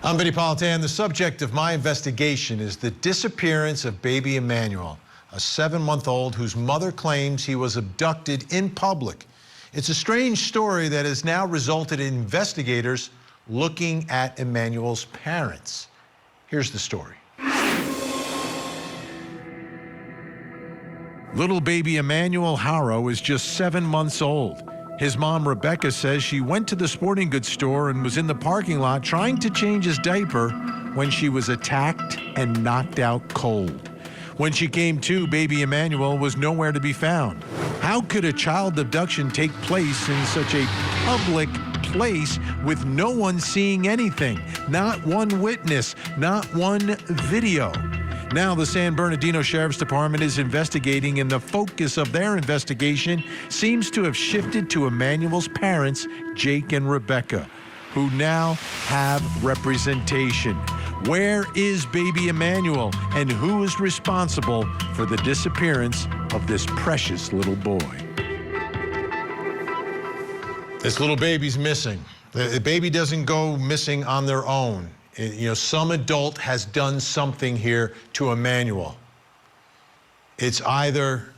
I'm Vinnie Politan. The subject of my investigation is the disappearance of baby Emmanuel, a 7-month-old whose mother claims he was abducted in public. It's a strange story that has now resulted in investigators looking at Emmanuel's parents. Here's the story. Little baby Emmanuel Haro is just 7 months old. His mom, Rebecca, says she went to the sporting goods store and was in the parking lot trying to change his diaper when she was attacked and knocked out cold. When she came to, baby Emmanuel was nowhere to be found. How could a child abduction take place in such a public place with no one seeing anything? Not one witness, not one video. Now the San Bernardino Sheriff's Department is investigating, and the focus of their investigation seems to have shifted to Emmanuel's parents, Jake and Rebecca, who now have representation. Where is baby Emmanuel, and who is responsible for the disappearance of this precious little boy? This little baby's missing. The baby doesn't go missing on their own. You know, some adult has done something here to Emmanuel. It's either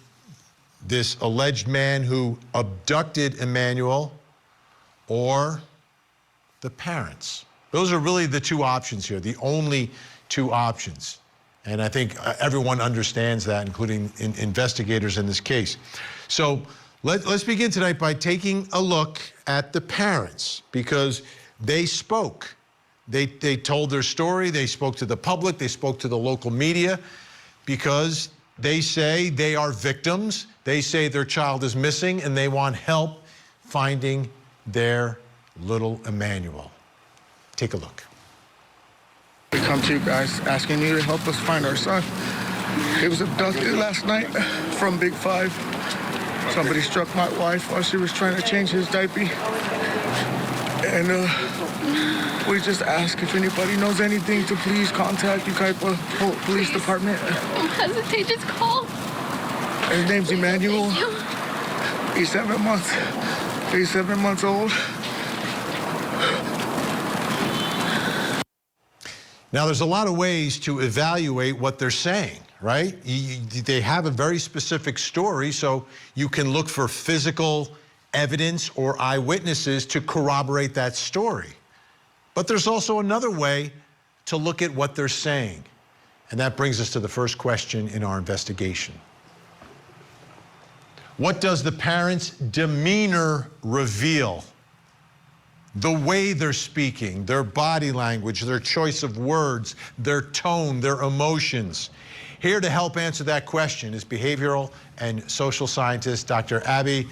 this alleged man who abducted Emmanuel or the parents. Those are really the two options here, the only two options. And I think everyone understands that, including investigators in this case. So let's begin tonight by taking a look at the parents, because they spoke. They told their story, they spoke to the public, they spoke to the local media, because they say they are victims, they say their child is missing, and they want help finding their little Emmanuel. Take a look. We come to you guys asking you to help us find our son. He was abducted last night from Big 5. Somebody struck my wife while she was trying to change his diaper. And we just ask if anybody knows anything to please contact Ukaipa Police Department. Don't hesitate, just call. His name's Emmanuel. He's 7 months. He's 7 months old. Now, there's a lot of ways to evaluate what they're saying, right? They have a very specific story, so you can look for physical evidence or eyewitnesses to corroborate that story. But there's also another way to look at what they're saying. And that brings us to the first question in our investigation. What does the parents' demeanor reveal? The way they're speaking, their body language, their choice of words, their tone, their emotions. Here to help answer that question is behavioral and social scientist Dr. Abby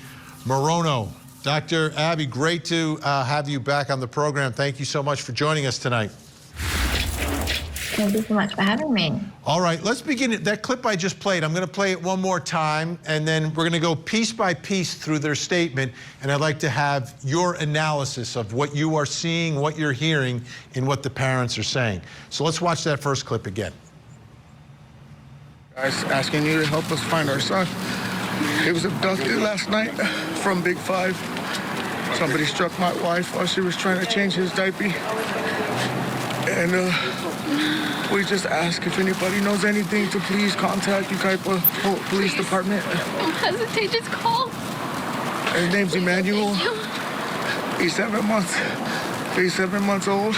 Morono. Dr. Abby, great to have you back on the program. Thank you so much for joining us tonight. Thank you so much for having me. All right, let's begin. That clip I just played, I'm going to play it one more time, and then we're going to go piece by piece through their statement, and I'd like to have your analysis of what you are seeing, what you're hearing, and what the parents are saying. So let's watch that first clip again. Guys asking you to help us find our son. He was abducted last night from Big 5. Somebody struck my wife while she was trying to change his diaper. And we just ask if anybody knows anything to please contact Ukaipa Police Department. Don't hesitate, just call. His name's Emmanuel. He's 7 months. He's 7 months old.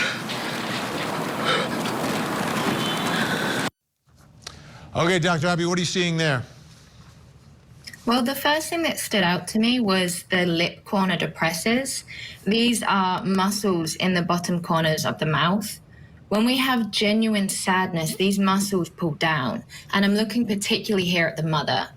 Okay, Dr. Abby, what are you seeing there? Well, the first thing that stood out to me was the lip corner depressors. These are muscles in the bottom corners of the mouth. When we have genuine sadness, these muscles pull down, and I'm looking particularly here at the mother.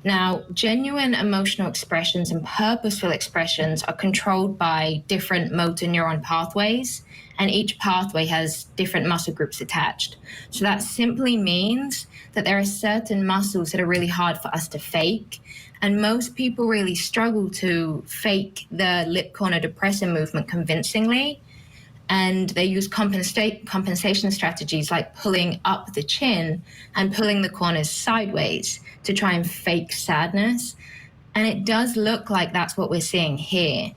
Now, genuine emotional expressions and purposeful expressions are controlled by different motor neuron pathways, and each pathway has different muscle groups attached. So that simply means that there are certain muscles that are really hard for us to fake, and most people really struggle to fake the lip corner depressor movement convincingly. And they use compensation strategies like pulling up the chin and pulling the corners sideways to try and fake sadness. And it does look like that's what we're seeing here.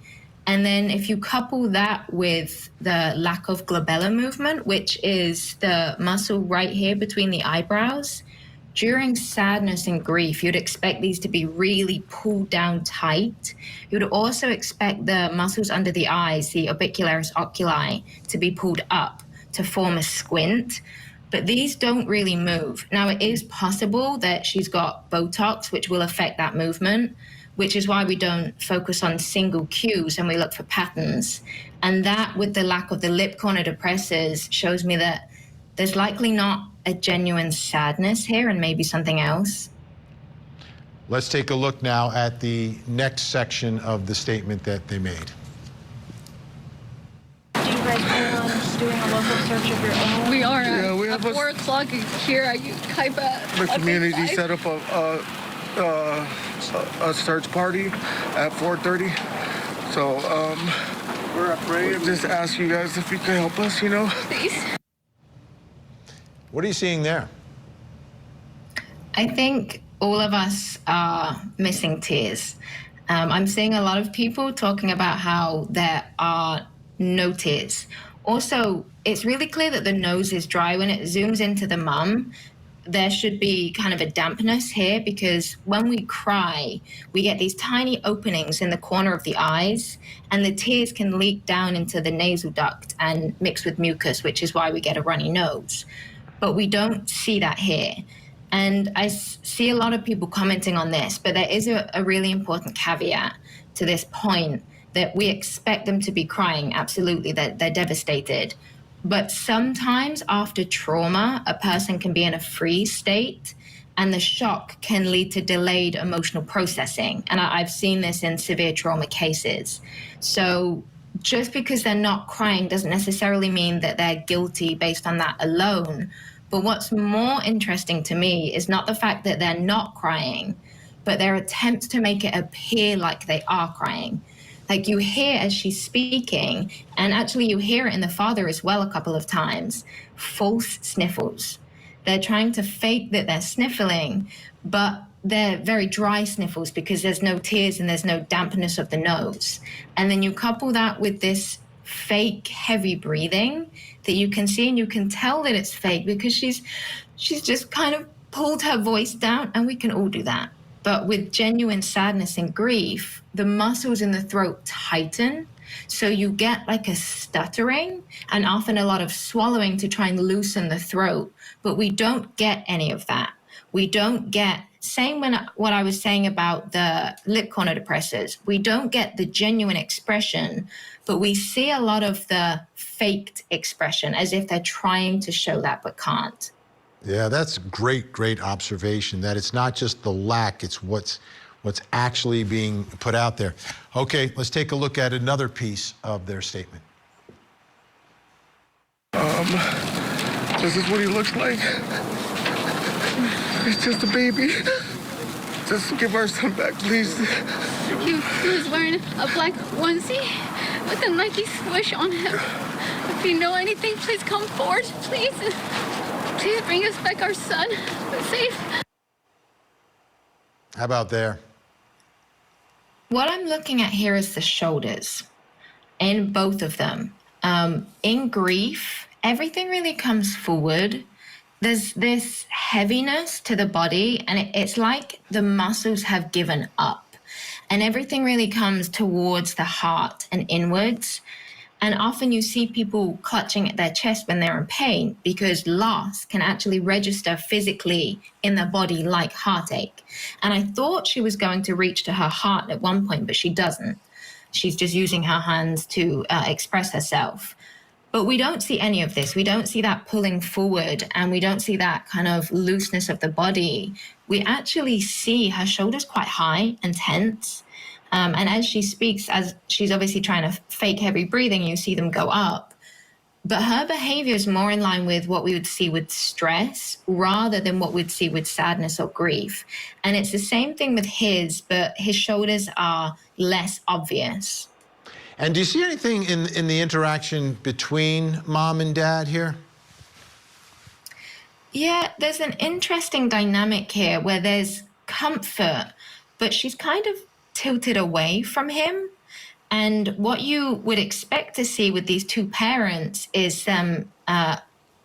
And then if you couple that with the lack of glabellar movement, which is the muscle right here between the eyebrows, during sadness and grief, you'd expect these to be really pulled down tight. You'd also expect the muscles under the eyes, the orbicularis oculi, to be pulled up to form a squint. But these don't really move. Now, it is possible that she's got Botox, which will affect that movement, which is why we don't focus on single cues and we look for patterns. And that, with the lack of the lip corner depressors, shows me that there's likely not a genuine sadness here and maybe something else. Let's take a look now at the next section of the statement that they made. Do you guys plan on doing a local search of your own? We are Yeah, we at have 4 o'clock here at Kaiba. The community set up a search party at 4:30. So we're afraid. Just ask you guys if you can help us, you know. Please. What are you seeing there? I think all of us are missing tears. I'm seeing a lot of people talking about how there are no tears. Also, it's really clear that the nose is dry. When it zooms into the mum, there should be kind of a dampness here because when we cry, we get these tiny openings in the corner of the eyes and the tears can leak down into the nasal duct and mix with mucus, which is why we get a runny nose. But we don't see that here. And I see a lot of people commenting on this, but there is a really important caveat to this point that we expect them to be crying. Absolutely, they're devastated. But sometimes after trauma, a person can be in a freeze state and the shock can lead to delayed emotional processing. And I've seen this in severe trauma cases. So just because they're not crying doesn't necessarily mean that they're guilty based on that alone. But what's more interesting to me is not the fact that they're not crying, but their attempts to make it appear like they are crying. Like you hear as she's speaking, and actually you hear it in the father as well a couple of times, false sniffles. They're trying to fake that they're sniffling, but they're very dry sniffles because there's no tears and there's no dampness of the nose. And then you couple that with this fake heavy breathing that you can see, and you can tell that it's fake because she's just kind of pulled her voice down, and we can all do that. But with genuine sadness and grief, the muscles in the throat tighten. So you get like a stuttering and often a lot of swallowing to try and loosen the throat. But we don't get any of that. We don't get, same when what I was saying about the lip corner depressors, we don't get the genuine expression, but we see a lot of the faked expression as if they're trying to show that but can't. Yeah, that's great observation, that it's not just the lack, it's what's actually being put out there. Okay, let's take a look at another piece of their statement. This is what he looks like. He's just a baby. Just give our son back, please. He was wearing a black onesie with a Nike swoosh on him. If you know anything, please come forward, please. Please bring us back our son. Safe. How about there? What I'm looking at here is the shoulders in both of them. In grief, everything really comes forward. There's this heaviness to the body, and it's like the muscles have given up. And everything really comes towards the heart and inwards. And often you see people clutching at their chest when they're in pain because loss can actually register physically in their body like heartache. And I thought she was going to reach to her heart at one point, but she doesn't. She's just using her hands to express herself. But we don't see any of this. We don't see that pulling forward, and we don't see that kind of looseness of the body. We actually see her shoulders quite high and tense. And as she speaks, as she's obviously trying to fake heavy breathing, you see them go up. But her behavior is more in line with what we would see with stress rather than what we'd see with sadness or grief. And it's the same thing with his, but his shoulders are less obvious. And do you see anything in the interaction between mom and dad here? Yeah, there's an interesting dynamic here where there's comfort, but she's kind of tilted away from him. And what you would expect to see with these two parents is them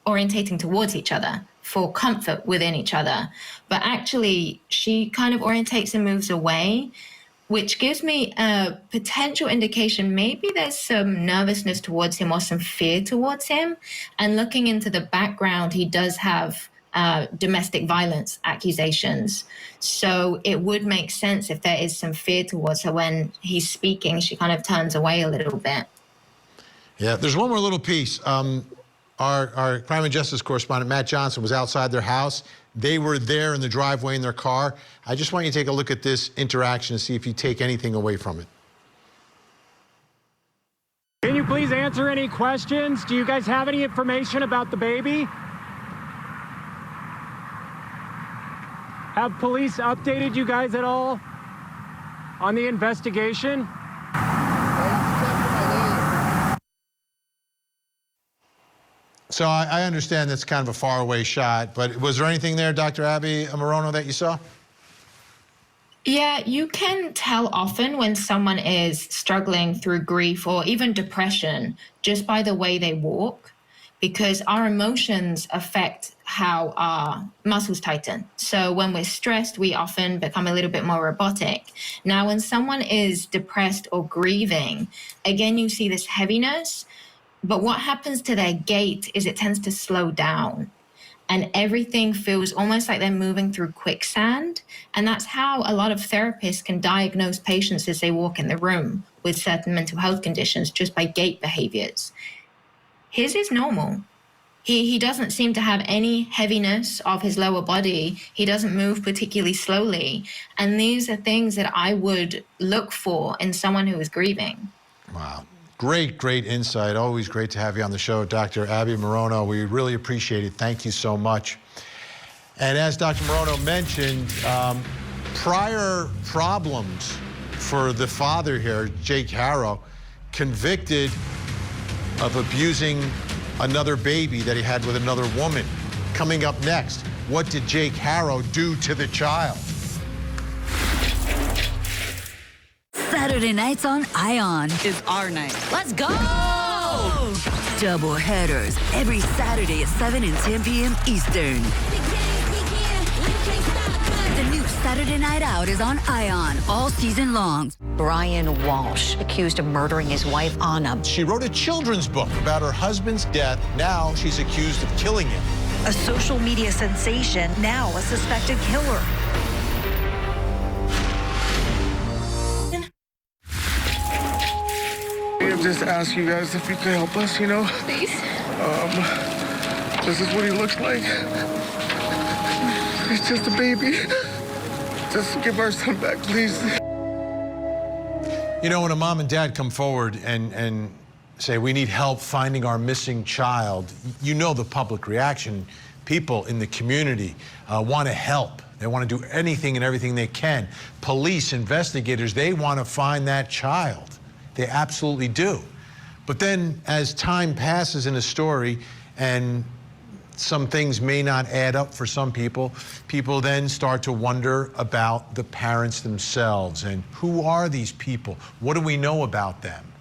orientating towards each other for comfort within each other. But actually, she kind of orientates and moves away, which gives me a potential indication maybe there's some nervousness towards him or some fear towards him. And looking into the background, he does have domestic violence accusations. So it would make sense if there is some fear towards her when he's speaking, she kind of turns away a little bit. Yeah, there's one more little piece. Our crime and justice correspondent, Matt Johnson, was outside their house. They were there in the driveway in their car. I just want you to take a look at this interaction and see if you take anything away from it. Can you please answer any questions? Do you guys have any information about the baby? Have police updated you guys at all on the investigation? So I understand that's kind of a faraway shot, but was there anything there, Dr. Abby Morono, that you saw? Yeah, you can tell often when someone is struggling through grief or even depression just by the way they walk, because our emotions affect how our muscles tighten. So when we're stressed, we often become a little bit more robotic. Now, when someone is depressed or grieving, again, you see this heaviness. But what happens to their gait is it tends to slow down and everything feels almost like they're moving through quicksand. And that's how a lot of therapists can diagnose patients as they walk in the room with certain mental health conditions just by gait behaviors. His is normal. He doesn't seem to have any heaviness of his lower body. He doesn't move particularly slowly. And these are things that I would look for in someone who is grieving. Wow. Great insight. Always great to have you on the show, Dr. Abby Morono. We really appreciate it. Thank you so much. And as Dr. Morono mentioned, prior problems for the father here, Jake Haro, convicted of abusing another baby that he had with another woman. Coming up next, what did Jake Haro do to the child? Saturday nights on ION is our night. Let's go! Double headers every Saturday at 7 and 10 p.m. Eastern. The new Saturday Night Out is on ION all season long. Brian Walsh, accused of murdering his wife, Anna. She wrote a children's book about her husband's death. Now she's accused of killing him. A social media sensation, now a suspected killer. I just ask you guys if you could help us, you know? Please. This is what he looks like. He's just a baby. Just give our son back, please. You know, when a mom and dad come forward and say, we need help finding our missing child, you know the public reaction. People in the community want to help. They want to do anything and everything they can. Police, investigators, they want to find that child. They absolutely do. But then as time passes in a story and some things may not add up for some people, people then start to wonder about the parents themselves and who are these people? What do we know about them?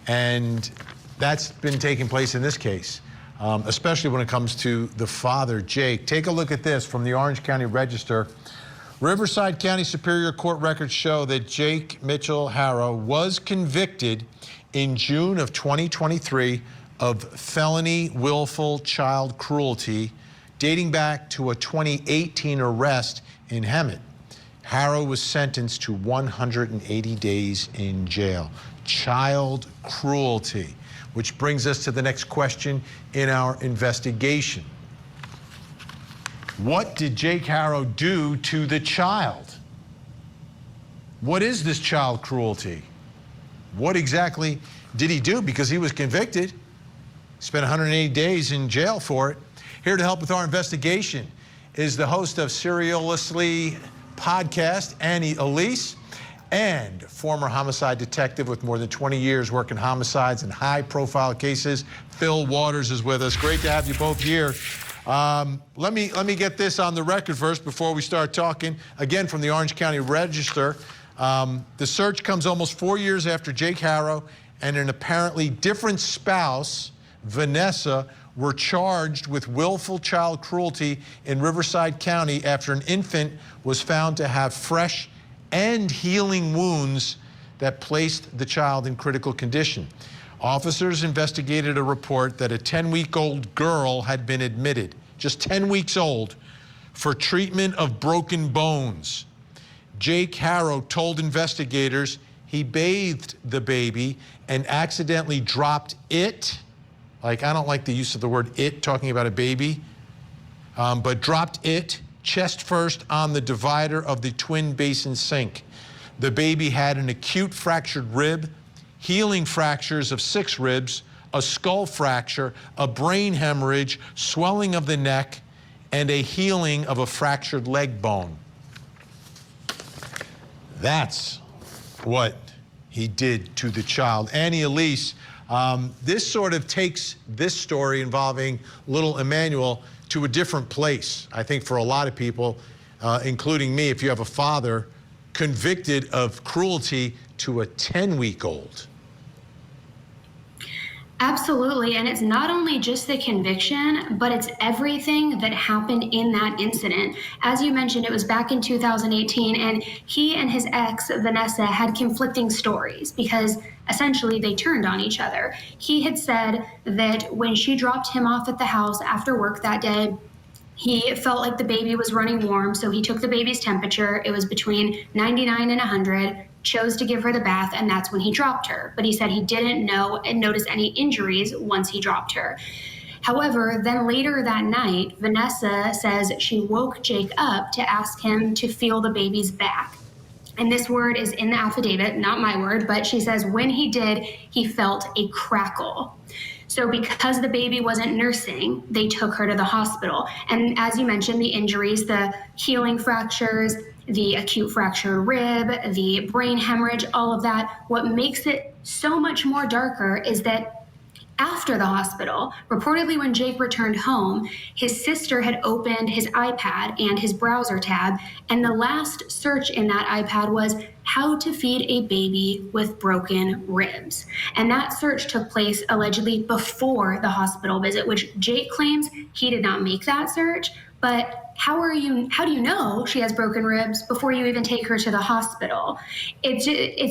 And that's been taking place in this case, especially when it comes to the father, Jake. Take a look at this from the Orange County Register. Riverside County Superior Court records show that Jake Mitchell Haro was convicted in June of 2023 of felony willful child cruelty dating back to a 2018 arrest in Hemet. Haro was sentenced to 180 days in jail. Child cruelty, which brings us to the next question in our investigation. What did Jake Haro do to the child? What is this child cruelty? What exactly did he do? Because he was convicted, spent 180 days in jail for it. Here to help with our investigation is the host of Serialously podcast, Annie Elise, and former homicide detective with more than 20 years working homicides and high-profile cases, Phil Waters is with us. Great to have you both here. Let me get this on the record first before we start talking. Again, from the Orange County Register, The search comes almost 4 years after Jake Haro and an apparently different spouse, Vanessa, were charged with willful child cruelty in Riverside County after an infant was found to have fresh and healing wounds that placed the child in critical condition. Officers investigated a report that a 10-week-old girl had been admitted, just 10 weeks old, for treatment of broken bones. Jake Haro told investigators he bathed the baby and accidentally dropped it. Like, I don't like the use of the word it, talking about a baby, but dropped it chest first on the divider of the twin basin sink. The baby had an acute fractured rib, healing fractures of 6 ribs, a skull fracture, a brain hemorrhage, swelling of the neck, and a healing of a fractured leg bone. That's what he did to the child. Annie Elise, this sort of takes this story involving little Emmanuel to a different place, I think, for a lot of people, including me, if you have a father convicted of cruelty to a 10-week-old. Absolutely, and it's not only just the conviction, but it's everything that happened in that incident. As you mentioned, it was back in 2018, and he and his ex, Vanessa, had conflicting stories because essentially they turned on each other. He had said that when she dropped him off at the house after work that day, he felt like the baby was running warm, so he took the baby's temperature. It was between 99 and 100. Chose to give her the bath, and that's when he dropped her. But he said he didn't know and notice any injuries once he dropped her. However, then later that night, Vanessa says she woke Jake up to ask him to feel the baby's back. And this word is in the affidavit, not my word, but she says when he did, he felt a crackle. So because the baby wasn't nursing, they took her to the hospital. And as you mentioned, the injuries, the healing fractures, the acute fractured rib, the brain hemorrhage, all of that. What makes it so much more darker is that after the hospital, reportedly when Jake returned home, his sister had opened his iPad and his browser tab, and the last search in that iPad was how to feed a baby with broken ribs. And that search took place allegedly before the hospital visit, which Jake claims he did not make that search. But how do you know she has broken ribs before you even take her to the hospital? It's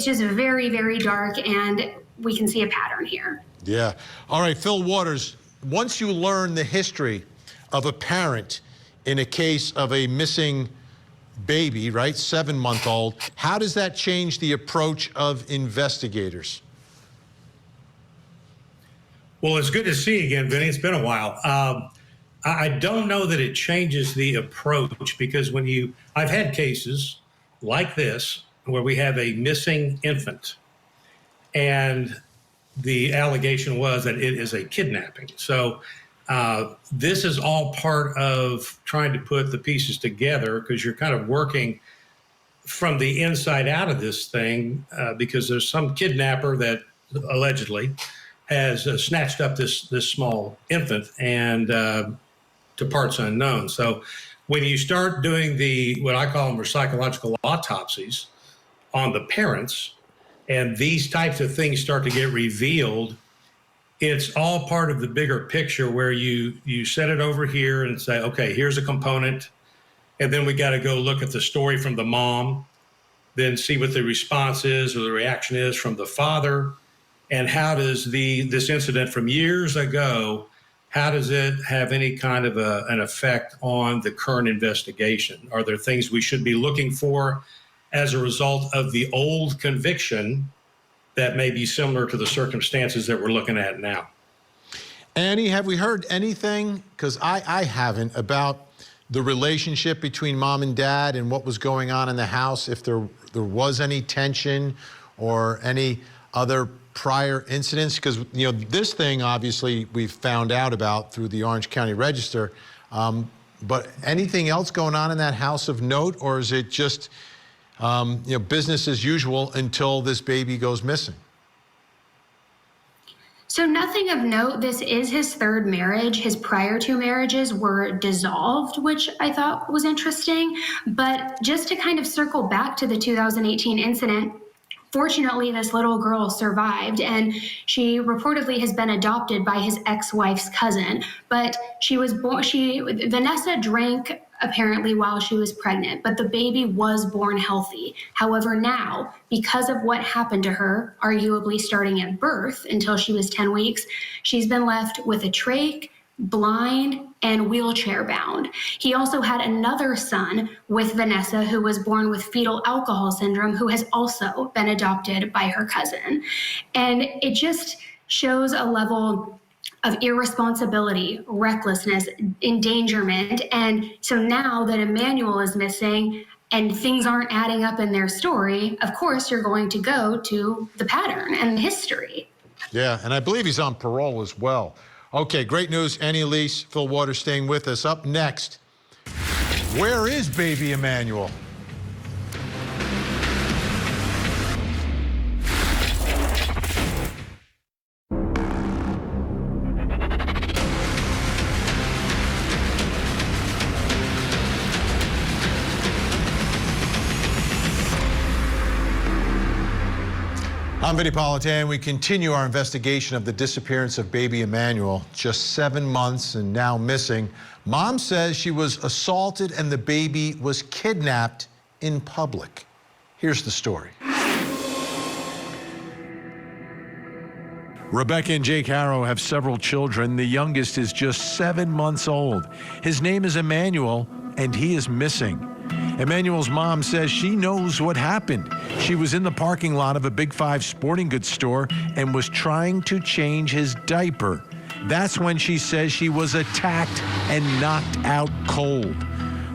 just very, very dark, and we can see a pattern here. Yeah. All right, Phil Waters, once you learn the history of a parent in a case of a missing baby, right, 7-month-old, how does that change the approach of investigators? Well, it's good to see you again, Vinny. It's been a while. I don't know that it changes the approach because I've had cases like this where we have a missing infant and the allegation was that it is a kidnapping. So this is all part of trying to put the pieces together because you're kind of working from the inside out of this thing because there's some kidnapper that allegedly has snatched up this small infant and to parts unknown. So when you start doing what I call them are psychological autopsies on the parents, and these types of things start to get revealed, it's all part of the bigger picture where you set it over here and say, okay, here's a component. And then we got to go look at the story from the mom, then see what the response is or the reaction is from the father. And how does this incident from years ago, how does it have any kind of an effect on the current investigation? Are there things we should be looking for as a result of the old conviction that may be similar to the circumstances that we're looking at now? Annie, have we heard anything, because I haven't, about the relationship between mom and dad and what was going on in the house, if there was any tension or any other prior incidents? Because, you know, this thing, obviously, we've found out about through the Orange County Register, but anything else going on in that house of note, or is it just, you know, business as usual until this baby goes missing? So nothing of note. This is his third marriage. His prior two marriages were dissolved, which I thought was interesting. But just to kind of circle back to the 2018 incident, fortunately, this little girl survived, and she reportedly has been adopted by his ex-wife's cousin. But she was born. Vanessa drank apparently while she was pregnant, but the baby was born healthy. However, now, because of what happened to her, arguably starting at birth until she was 10 weeks, she's been left with a trach, blind, and wheelchair bound. He also had another son with Vanessa who was born with fetal alcohol syndrome, who has also been adopted by her cousin. And it just shows a level of irresponsibility, recklessness, endangerment. And so now that Emmanuel is missing and things aren't adding up in their story, of course you're going to go to the pattern and the history. Yeah, and I believe he's on parole as well. Okay, great news. Annie Elise, Phil Waters staying with us. Up next, where is baby Emmanuel? I'm Vinnie Politan. We continue our investigation of the disappearance of baby Emmanuel, just 7 months and now missing. Mom says she was assaulted and the baby was kidnapped in public. Here's the story. Rebecca and Jake Haro have several children. The youngest is just 7 months old. His name is Emmanuel, and he is missing. Emmanuel's mom says she knows what happened. She was in the parking lot of a Big Five sporting goods store and was trying to change his diaper. That's when she says she was attacked and knocked out cold.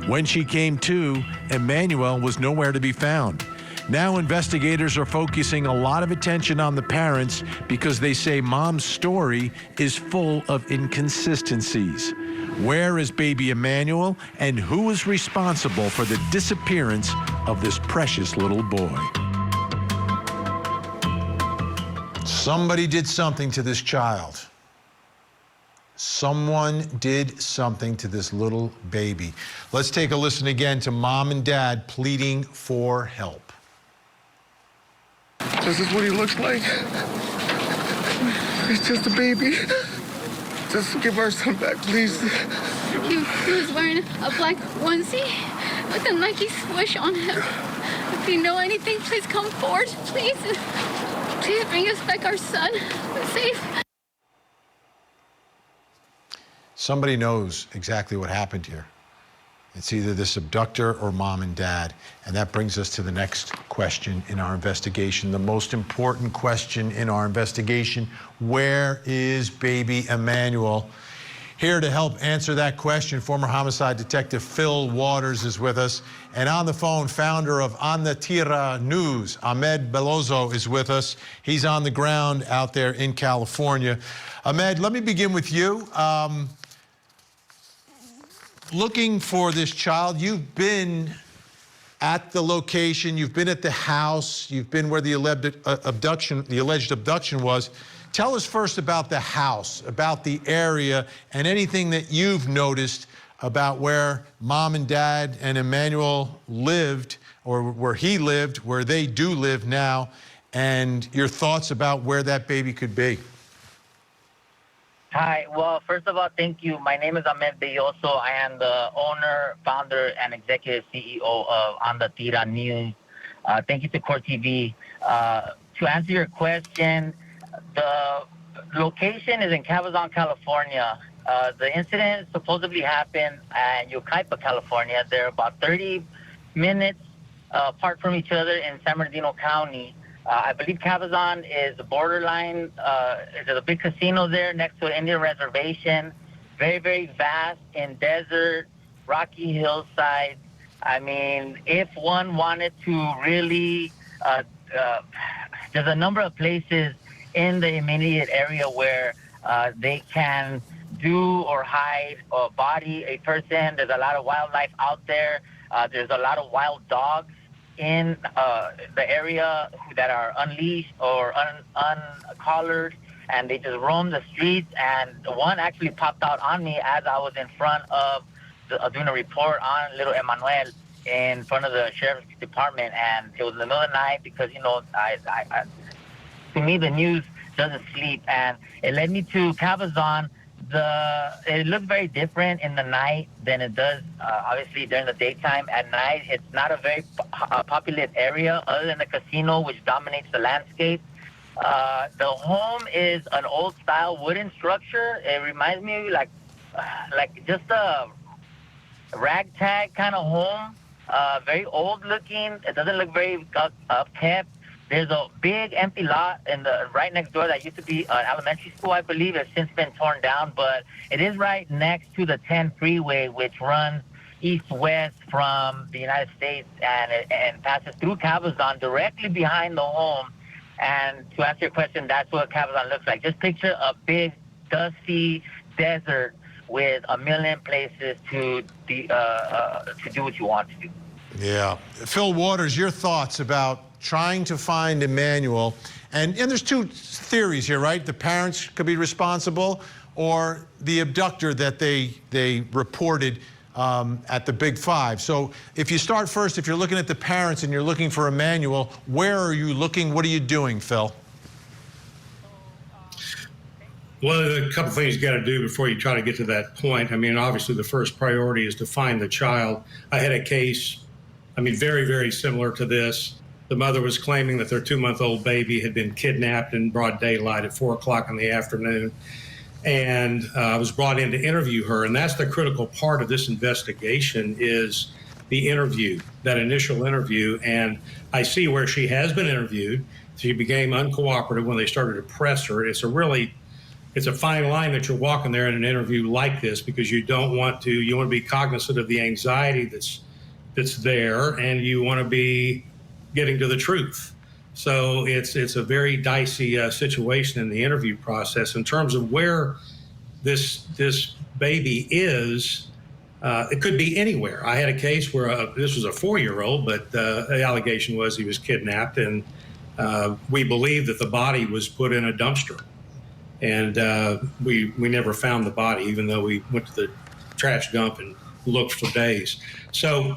When she came to, Emmanuel was nowhere to be found. Now investigators are focusing a lot of attention on the parents because they say mom's story is full of inconsistencies. Where is baby Emmanuel, and who is responsible for the disappearance of this precious little boy? Somebody did something to this child. Someone did something to this little baby. Let's take a listen again to mom and dad pleading for help. This is what he looks like. He's just a baby. Just give our son back, please. He was wearing a black onesie with a Nike swoosh on him. If you know anything, please come forward. Please. Please bring us back our son. Safe. Somebody knows exactly what happened here. It's either this abductor or mom and dad. And that brings us to the next question in our investigation, the most important question in our investigation. Where is baby Emmanuel? Here to help answer that question, former homicide detective Phil Waters is with us. And on the phone, founder of On the Tira News, Ahmed Belozo, is with us. He's on the ground out there in California. Ahmed, let me begin with you. Looking for this child, you've been at the location, you've been at the house, you've been where the alleged abduction was. Tell us first about the house, about the area, and anything that you've noticed about where mom and dad and Emmanuel lived, or where he lived, where they do live now, and your thoughts about where that baby could be. Hi. Well, first of all, thank you. My name is Ahmed Belozo. I am the owner, founder, and executive CEO of On the Tira News. Thank you to Core TV. To answer your question, the location is in Cabazon, California. The incident supposedly happened in Yucaipa, California. They're about 30 minutes apart from each other in San Bernardino County. I believe Cabazon is the borderline. There's a big casino there next to an Indian reservation. Very, very vast in desert, rocky hillside. I mean, if one wanted to really, there's a number of places in the immediate area where they can do or hide or body a person. There's a lot of wildlife out there. There's a lot of wild dogs in the area that are unleashed or uncollared, and they just roamed the streets. And one actually popped out on me as I was in front of doing a report on little Emmanuel in front of the sheriff's department. And it was in the middle of the night because, you know, I to me, the news doesn't sleep. And it led me to Cabazon. It looks very different in the night than it does, obviously, during the daytime. At night, it's not a very populated area other than the casino, which dominates the landscape. The home is an old-style wooden structure. It reminds me like just a ragtag kind of home, very old-looking. It doesn't look very upkept. There's a big empty lot right next door that used to be an elementary school, I believe. It's since been torn down, but it is right next to the 10 freeway, which runs east-west from the United States and passes through Cabazon directly behind the home. And to answer your question, that's what Cabazon looks like. Just picture a big, dusty desert with a million places to do what you want to do. Yeah. Phil Waters, your thoughts about trying to find Emmanuel, and there's two theories here, right? The parents could be responsible, or the abductor that they reported at the Big Five. So if you start first, if you're looking at the parents and you're looking for Emmanuel, where are you looking? What are you doing, Phil? Well, a couple things you got to do before you try to get to that point. I mean, obviously the first priority is to find the child. I had a case, I mean, very, very similar to this. The mother was claiming that their 2-month-old baby had been kidnapped in broad daylight at 4 o'clock in the afternoon. And I was brought in to interview her. And that's the critical part of this investigation is the interview, that initial interview. And I see where she has been interviewed. She became uncooperative when they started to press her. It's a fine line that you're walking there in an interview like this, because you want to be cognizant of the anxiety that's there, and you want to be getting to the truth. So it's a very dicey situation in the interview process in terms of where this baby is. It could be anywhere. I had a case where this was a 4-year-old, but the allegation was he was kidnapped, and we believe that the body was put in a dumpster. And we never found the body, even though we went to the trash dump and looked for days. So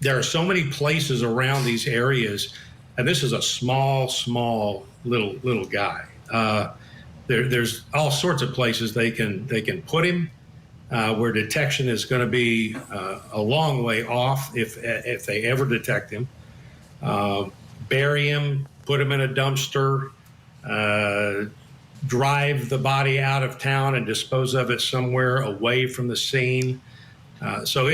there are so many places around these areas, and this is a small little guy. There's all sorts of places they can put him, where detection is going to be a long way off if they ever detect him. Bury him, put him in a dumpster, drive the body out of town and dispose of it somewhere away from the scene. So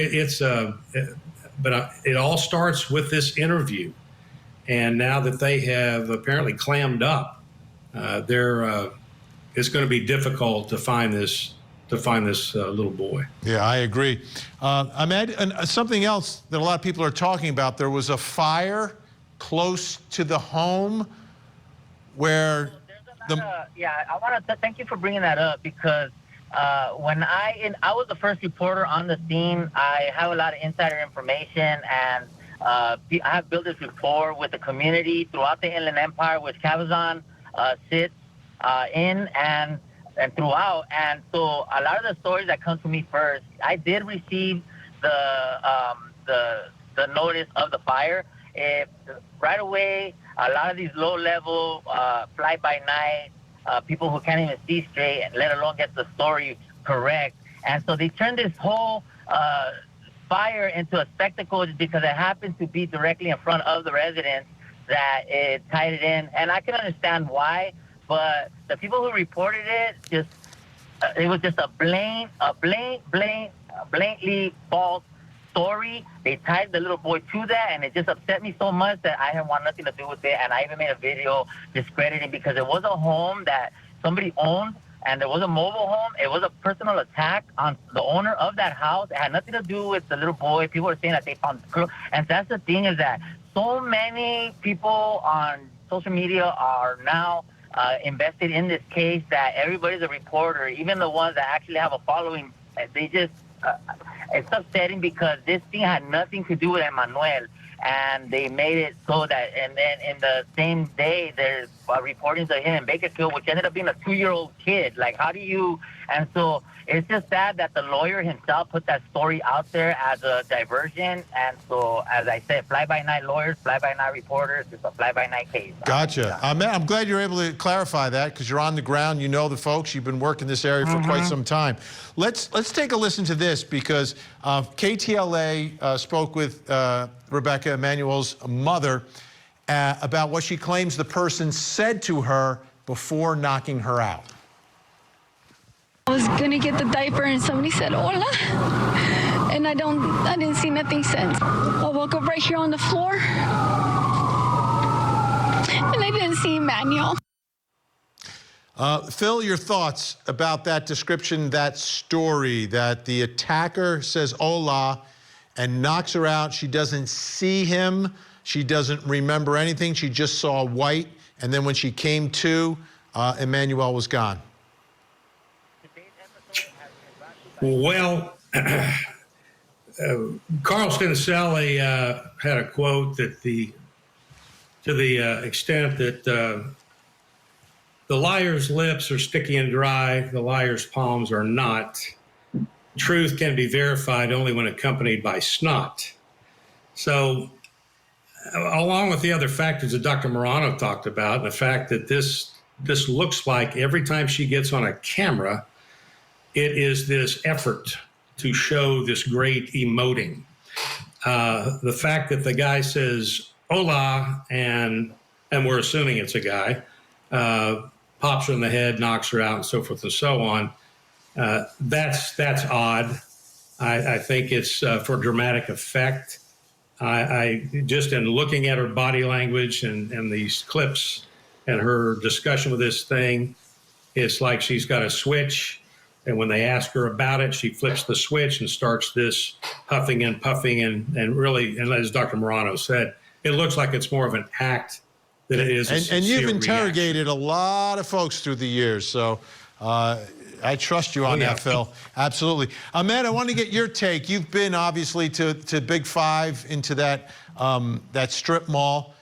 but it all starts with this interview. And now that they have apparently clammed up, it's going to be difficult to find this little boy. Yeah, I agree. Ahmed, and something else that a lot of people are talking about, there was a fire close to the home where yeah, I want to thank you for bringing that up, because when I was the first reporter on the scene, I have a lot of insider information, and I have built this rapport with the community throughout the Inland Empire, which Cabazon sits in and throughout. And so a lot of the stories that come to me first, I did receive the notice of the fire. Right away, a lot of these low-level, fly-by-night people who can't even see straight, let alone get the story correct. And so they turned this whole fire into a spectacle just because it happened to be directly in front of the residence that it tied it in. And I can understand why, but the people who reported it, it was just a blatantly false story. They tied the little boy to that, and it just upset me so much that I didn't want nothing to do with it. And I even made a video discrediting, because it was a home that somebody owned, and there was a mobile home. It was a personal attack on the owner of that house. It had nothing to do with the little boy. People are saying that they found the crew. And that's the thing, is that so many people on social media are now invested in this case that everybody's a reporter, even the ones that actually have a following. They just it's upsetting, because this thing had nothing to do with Emmanuel, and they made it so that, and then in the same day, there's reportings of him in Bakersfield, which ended up being a 2-year-old kid. Like, how do you? And so it's just sad that the lawyer himself put that story out there as a diversion. And so, as I said, fly-by-night lawyers, fly-by-night reporters, it's a fly-by-night case. Gotcha. I'm glad you're able to clarify that because you're on the ground. You know the folks. You've been working this area for quite some time. Let's take a listen to this because KTLA spoke with Rebecca, Emmanuel's mother, about what she claims the person said to her before knocking her out. I was gonna get the diaper and somebody said hola, and I didn't see nothing since. I woke up right here on the floor and I didn't see Emmanuel. Phil, your thoughts about that description, that story, that the attacker says hola and knocks her out. She doesn't see him. She doesn't remember anything. She just saw white. And then when she came to, Emmanuel was gone. Well, Carl Stinselli had a quote that to the extent that the liar's lips are sticky and dry, the liar's palms are not. Truth can be verified only when accompanied by snot. So, along with the other factors that Dr. Morano talked about, and the fact that this looks like every time she gets on a camera, it is this effort to show this great emoting. The fact that the guy says hola, and we're assuming it's a guy, pops her in the head, knocks her out, and so forth and so on. That's odd. I think it's for dramatic effect. I just in looking at her body language and these clips and her discussion with this thing, it's like she's got a switch. And when they ask her about it, she flips the switch and starts this huffing and puffing. And really, and as Dr. Morano said, it looks like it's more of an act than it is a sincere and you've interrogated reaction. a lot of folks through the years. So I trust you on that, Phil. Absolutely. Ahmed, I want to get your take. You've been obviously to Big Five, into that strip mall.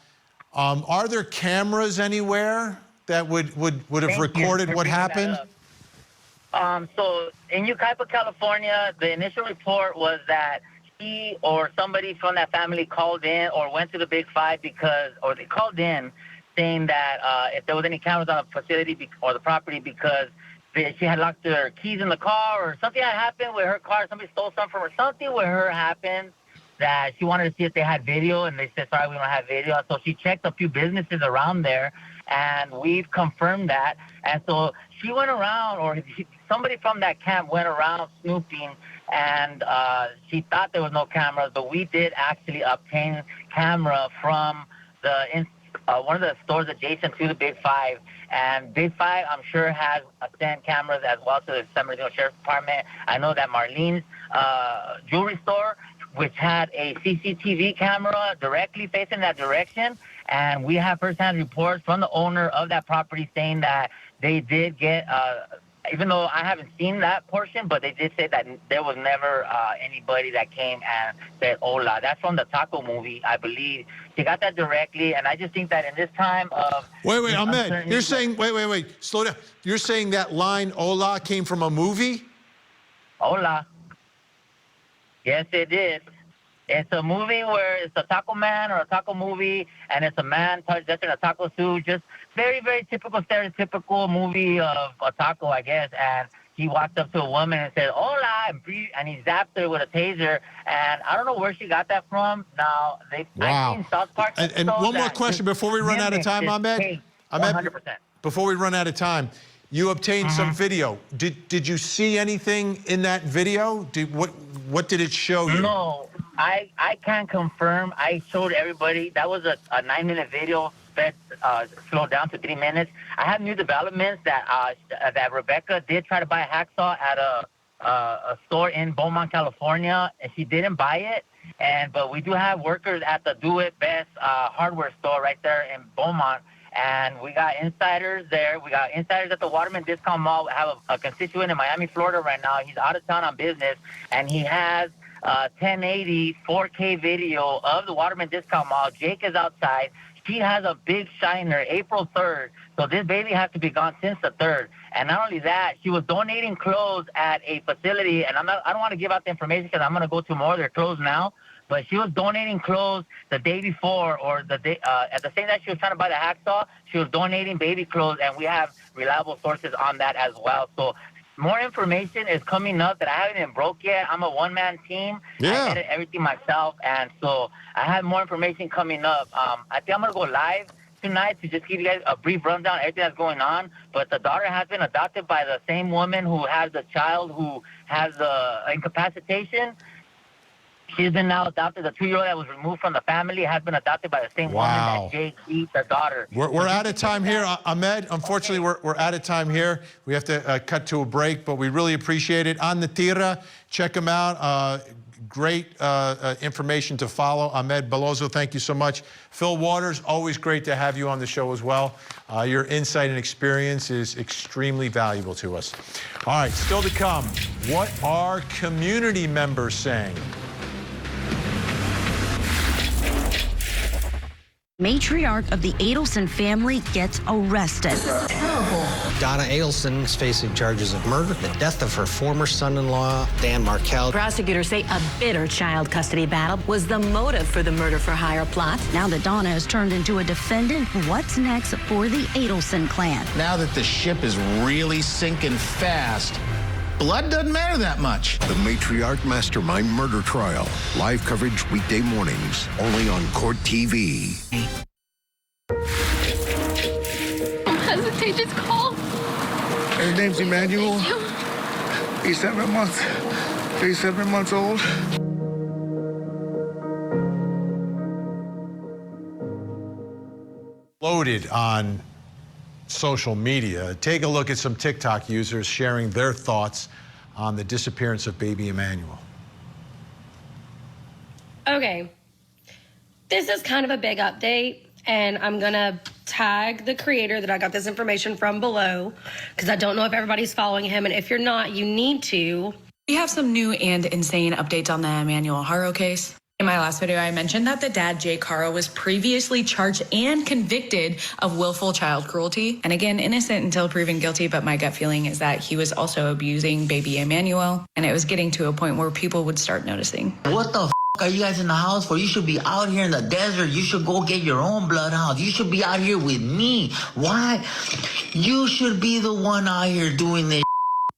Are there cameras anywhere that would have recorded what happened? So in Yucaipa, California, the initial report was that he or somebody from that family called in or went to the Big Five or they called in saying that if there was any cameras on the facility or the property because she had locked her keys in the car or something had happened with her car. Somebody stole something from her. Something with her happened that she wanted to see if they had video, and they said, sorry, we don't have video. So she checked a few businesses around there, and we've confirmed that. And so she went around, or somebody from that camp went around snooping, and she thought there was no cameras, but we did actually obtain camera from one of the stores adjacent to the Big Five. And Big Five, I'm sure, has sent cameras as well to the San Bernardino Sheriff's Department. I know that Marlene's jewelry store, which had a CCTV camera directly facing that direction. And we have firsthand reports from the owner of that property saying that they did get, even though I haven't seen that portion, but they did say that there was never anybody that came and said hola. That's from the Taco movie, I believe. She got that directly, and I just think that in this time of... Wait, Ahmed, you're saying, wait, slow down. You're saying that line, hola, came from a movie? Hola. Yes, it is. It's a movie where it's a taco man or a taco movie, and it's a man dressed in a taco suit. Just very, very typical, stereotypical movie of a taco, I guess. And he walked up to a woman and said, hola, and he zapped her with a taser. And I don't know where she got that from. Now, I've seen South Park. And one more question before we run out of time, Ahmed. 100%. Before we run out of time, you obtained some video. Did you see anything in that video? What did it show you? No, I can't confirm. I showed everybody. That was a 9-minute video slowed down to 3 minutes. I have new developments that Rebecca did try to buy a hacksaw at a store in Beaumont, California, and she didn't buy it. But we do have workers at the Do It Best hardware store right there in Beaumont. And we got insiders there. We got insiders at the Waterman Discount Mall. We have a constituent in Miami, Florida right now. He's out of town on business, and he has 1080 4K video of the Waterman Discount Mall. Jake is outside she has a big shiner, April 3rd. So this baby has to be gone since the 3rd. And not only that, she was donating clothes at a facility, and I don't want to give out the information because I'm going to go to more. They're closed now. But she was donating clothes the day before, or the day at the same time she was trying to buy the hacksaw, she was donating baby clothes, and we have reliable sources on that as well. So more information is coming up that I haven't even broke yet. I'm a one-man team. Yeah. I edit everything myself, and so I have more information coming up. I think I'm going to go live tonight to just give you guys a brief rundown of everything that's going on. But the daughter has been adopted by the same woman who has the child who has the incapacitation. She's been now adopted. The 2-year-old that was removed from the family has been adopted by the same woman that Jake beat the daughter. We're out of time here, Ahmed. Unfortunately, we're out of time here. We have to cut to a break, but we really appreciate it. On the Tira, check them out. Great information to follow. Ahmed Bellozo, thank you so much. Phil Waters, always great to have you on the show as well. Your insight and experience is extremely valuable to us. All right, still to come. What are community members saying? Matriarch of the Adelson family gets arrested. Donna Adelson is facing charges of murder, the death of her former son-in-law, Dan Markell. Prosecutors say a bitter child custody battle was the motive for the murder-for-hire plot. Now that Donna has turned into a defendant, what's next for the Adelson clan? Now that the ship is really sinking fast, blood doesn't matter that much. The Matriarch Mastermind Murder Trial. Live coverage weekday mornings, only on Court TV. Don't hesitate, just call. His name's Emmanuel. He's 7 months. He's 7 months old. Loaded on social media. Take a look at some TikTok users sharing their thoughts on the disappearance of baby Emmanuel. Okay, this is kind of a big update, and I'm gonna tag the creator that I got this information from below, because I don't know if everybody's following him, and if you're not, you need to. We have some new and insane updates on the Emmanuel Haro case. In my last video, I mentioned that the dad, Jake Haro, was previously charged and convicted of willful child cruelty. And again, innocent until proven guilty, but my gut feeling is that he was also abusing baby Emmanuel. And it was getting to a point where people would start noticing. What the are you guys in the house for? You should be out here in the desert. You should go get your own bloodhound. You should be out here with me. Why? You should be the one out here doing this.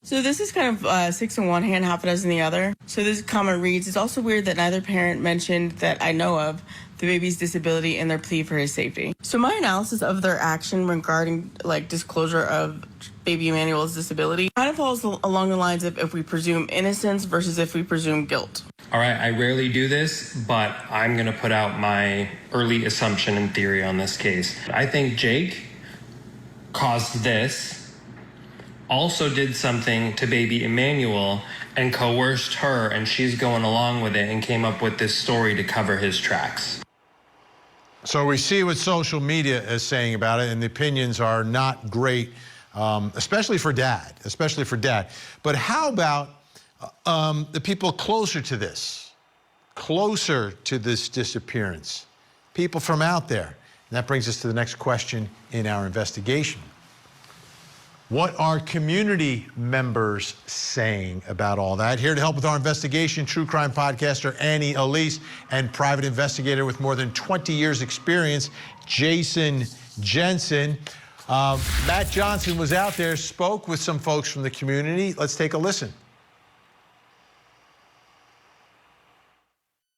So this is kind of 6 in one hand, half a dozen in the other. So this comment reads, it's also weird that neither parent mentioned that I know of the baby's disability in their plea for his safety. So my analysis of their action regarding disclosure of baby Emmanuel's disability kind of falls along the lines of if we presume innocence versus if we presume guilt. All right, I rarely do this, but I'm going to put out my early assumption and theory on this case. I think Jake caused this, also did something to baby Emmanuel and coerced her, and she's going along with it and came up with this story to cover his tracks. So we see what social media is saying about it, and the opinions are not great, especially for dad. But how about the people closer to this disappearance, people from out there? And that brings us to the next question in our investigation. What are community members saying about all that? Here to help with our investigation, true crime podcaster Annie Elise and private investigator with more than 20 years experience, Jason Jensen. Matt Johnson was out there, spoke with some folks from the community. Let's take a listen.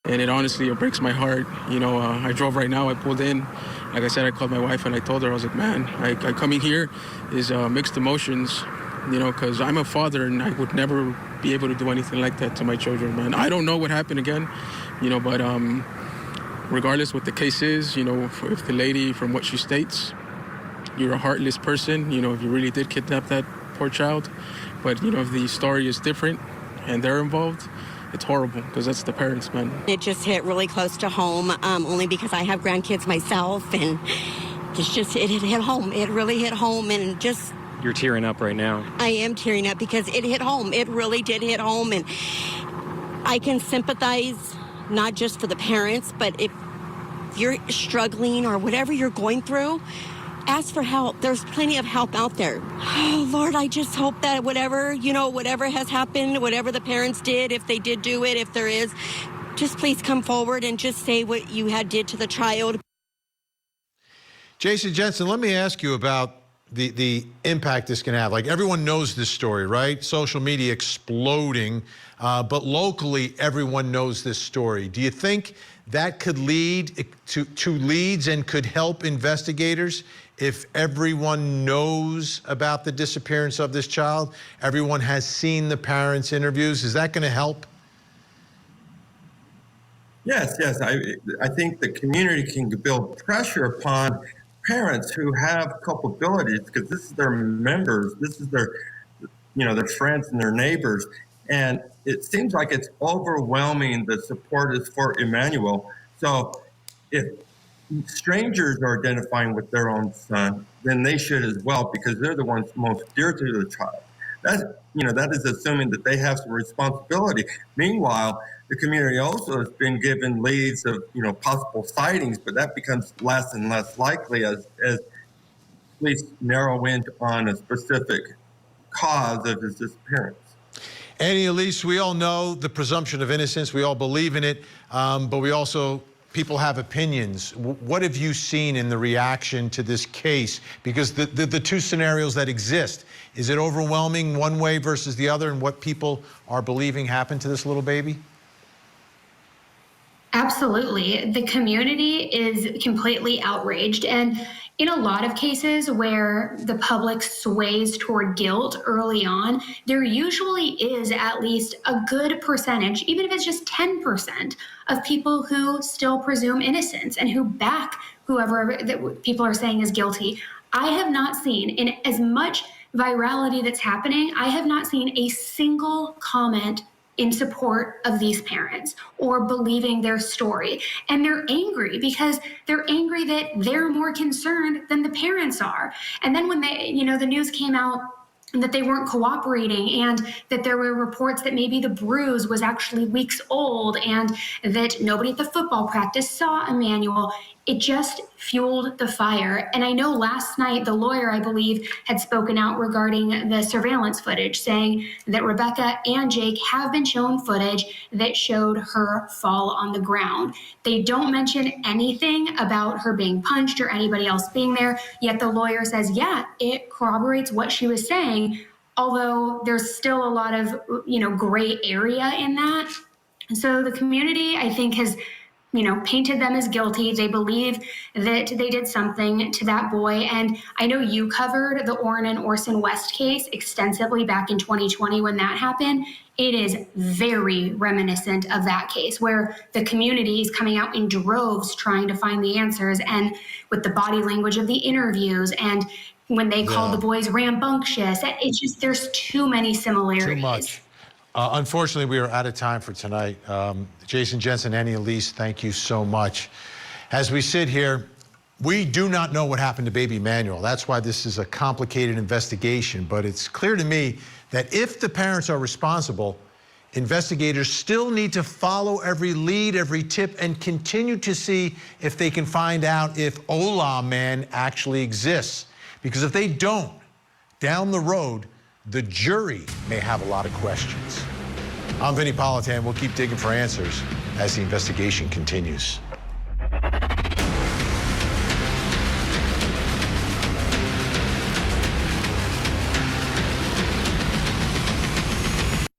And it honestly, it breaks my heart. You know, I drove right now, I pulled in. Like I said, I called my wife and I told her, I was like, man, I coming here is mixed emotions, you know, because I'm a father and I would never be able to do anything like that to my children, man. I don't know what happened again, you know, but regardless what the case is, you know, if the lady, from what she states, you're a heartless person, you know, if you really did kidnap that poor child. But, you know, if the story is different and they're involved, it's horrible because that's the parents, man. It just hit really close to home, only because I have grandkids myself, and it hit home. It really hit home, and just... You're tearing up right now. I am tearing up because it hit home. It really did hit home, and I can sympathize not just for the parents, but you're struggling or whatever you're going through, ask for help. There's plenty of help out there. Oh, Lord, I just hope that whatever has happened, whatever the parents did, if they did do it, if there is, just please come forward and just say what you had did to the child. Jason Jensen, let me ask you about the impact this can have. Like, everyone knows this story, right? Social media exploding, but locally, everyone knows this story. Do you think that could lead to leads and could help investigators if everyone knows about the disappearance of this child? Everyone has seen the parents' interviews. Is that going to help? Yes. I think the community can build pressure upon parents who have culpabilities, because this is their members, this is their, their friends and their neighbors. And it seems like it's overwhelming. The support is for Emmanuel. So if strangers are identifying with their own son, then they should as well, because they're the ones most dear to the child. That is assuming that they have some responsibility. Meanwhile, the community also has been given leads of, possible sightings, but that becomes less and less likely as police narrow in on a specific cause of his disappearance. Annie, Elise, we all know the presumption of innocence. We all believe in it, but we also, people have opinions. What have you seen in the reaction to this case? Because the two scenarios that exist, is it overwhelming one way versus the other, and what people are believing happened to this little baby? Absolutely. The community is completely outraged. And in a lot of cases where the public sways toward guilt early on, there usually is at least a good percentage, even if it's just 10%, of people who still presume innocence and who back whoever that people are saying is guilty. I have not seen, in as much virality that's happening, I have not seen a single comment in support of these parents or believing their story. And they're angry because they're angry that they're more concerned than the parents are. And then when the news came out that they weren't cooperating, and that there were reports that maybe the bruise was actually weeks old, and that nobody at the football practice saw Emmanuel, it just fueled the fire. And I know last night the lawyer, I believe, had spoken out regarding the surveillance footage, saying that Rebecca and Jake have been shown footage that showed her fall on the ground. They don't mention anything about her being punched or anybody else being there, yet the lawyer says, yeah, it corroborates what she was saying, although there's still a lot of, gray area in that. So the community, I think, has painted them as guilty. They believe that they did something to that boy. And I know you covered the Orrin and Orson West case extensively back in 2020 when that happened. It is very reminiscent of that case, where the community is coming out in droves trying to find the answers, and with the body language of the interviews, and when they called the boys rambunctious. It's just, there's too many similarities. Too much. Unfortunately, we are out of time for tonight. Jason Jensen, Annie Elise, thank you so much. As we sit here, we do not know what happened to baby Emmanuel. That's why this is a complicated investigation. But it's clear to me that if the parents are responsible, investigators still need to follow every lead, every tip, and continue to see if they can find out if Ola Man actually exists. Because if they don't, down the road, the jury may have a lot of questions. I'm Vinnie Politan. We'll keep digging for answers as the investigation continues.